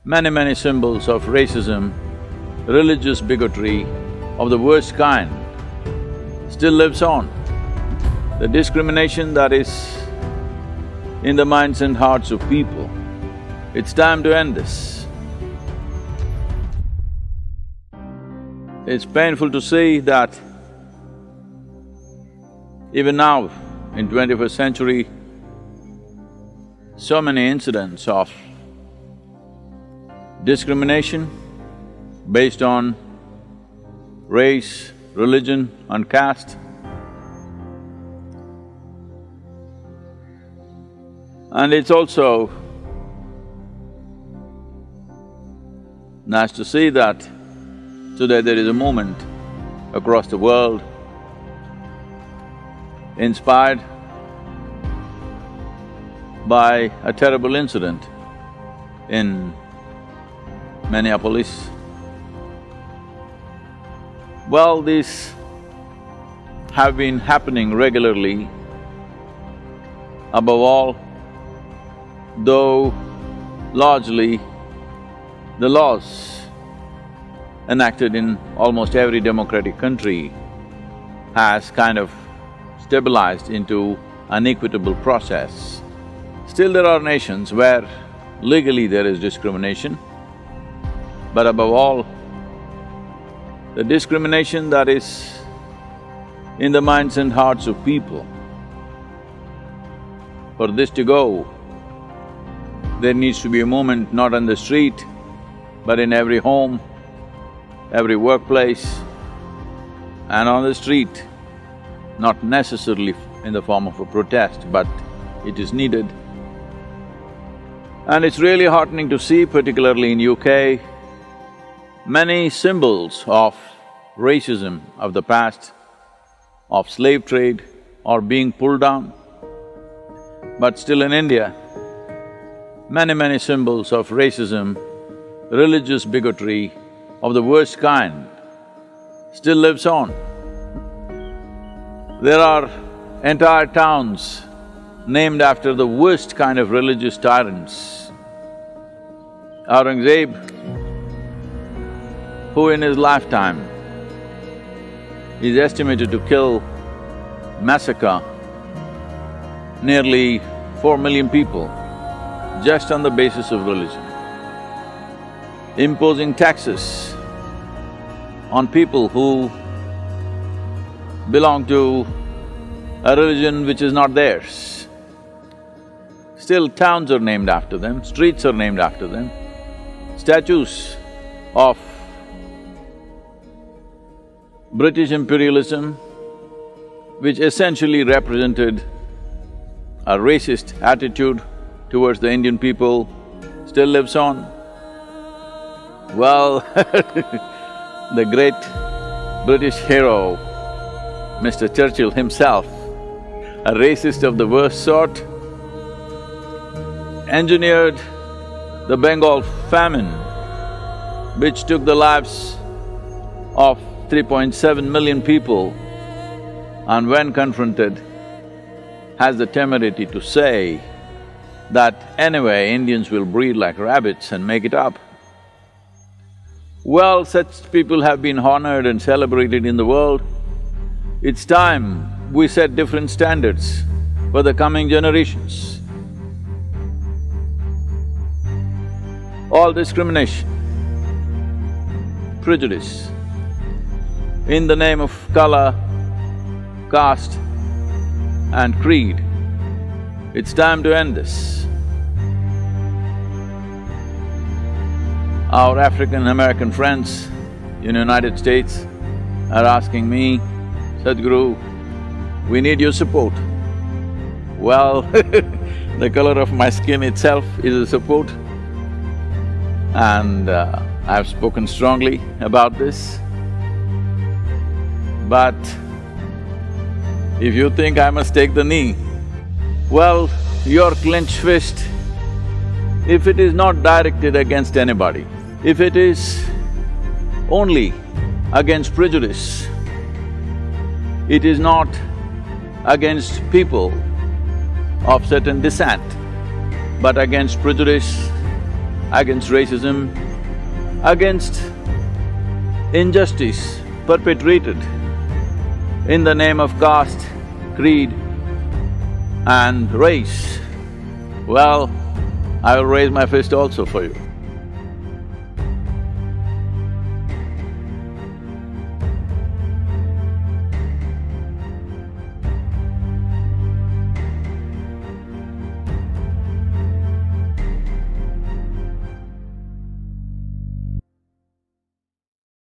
many symbols of racism, religious bigotry of the worst kind still lives on. The discrimination that is in the minds and hearts of people, it's time to end this. It's painful to see that even now, in 21st century, so many incidents of discrimination based on race, religion and caste. And it's also nice to see that today there is a movement across the world inspired by a terrible incident in Minneapolis. Well, these have been happening regularly. Above all, though largely the laws enacted in almost every democratic country has kind of stabilized into an equitable process. Still there are nations where legally there is discrimination, but above all, the discrimination that is in the minds and hearts of people. For this to go, there needs to be a movement not on the street, but in every home, every workplace, and on the street, not necessarily in the form of a protest, but it is needed. And it's really heartening to see, particularly in UK, many symbols of racism of the past, of slave trade, are being pulled down. But still in India, many symbols of racism, religious bigotry of the worst kind still lives on. There are entire towns named after the worst kind of religious tyrants. Aurangzeb, who in his lifetime is estimated to massacre nearly 4 million people just on the basis of religion, imposing taxes on people who belong to a religion which is not theirs. Still towns are named after them, streets are named after them, statues of British imperialism, which essentially represented a racist attitude towards the Indian people, still lives on. Well, the great British hero, Mr. Churchill himself, a racist of the worst sort, engineered the Bengal famine, which took the lives of 3.7 million people, and when confronted, has the temerity to say that anyway, Indians will breed like rabbits and make it up. Well, such people have been honored and celebrated in the world. It's time we set different standards for the coming generations. All discrimination, prejudice, in the name of color, caste and creed, it's time to end this. Our African-American friends in the United States are asking me, Sadhguru, we need your support. Well, the color of my skin itself is a support, and I've spoken strongly about this. But if you think I must take the knee, well, your clenched fist, if it is not directed against anybody, if it is only against prejudice, it is not against people of certain descent, but against prejudice against racism, against injustice perpetrated in the name of caste, creed and race, well, I will raise my fist also for you.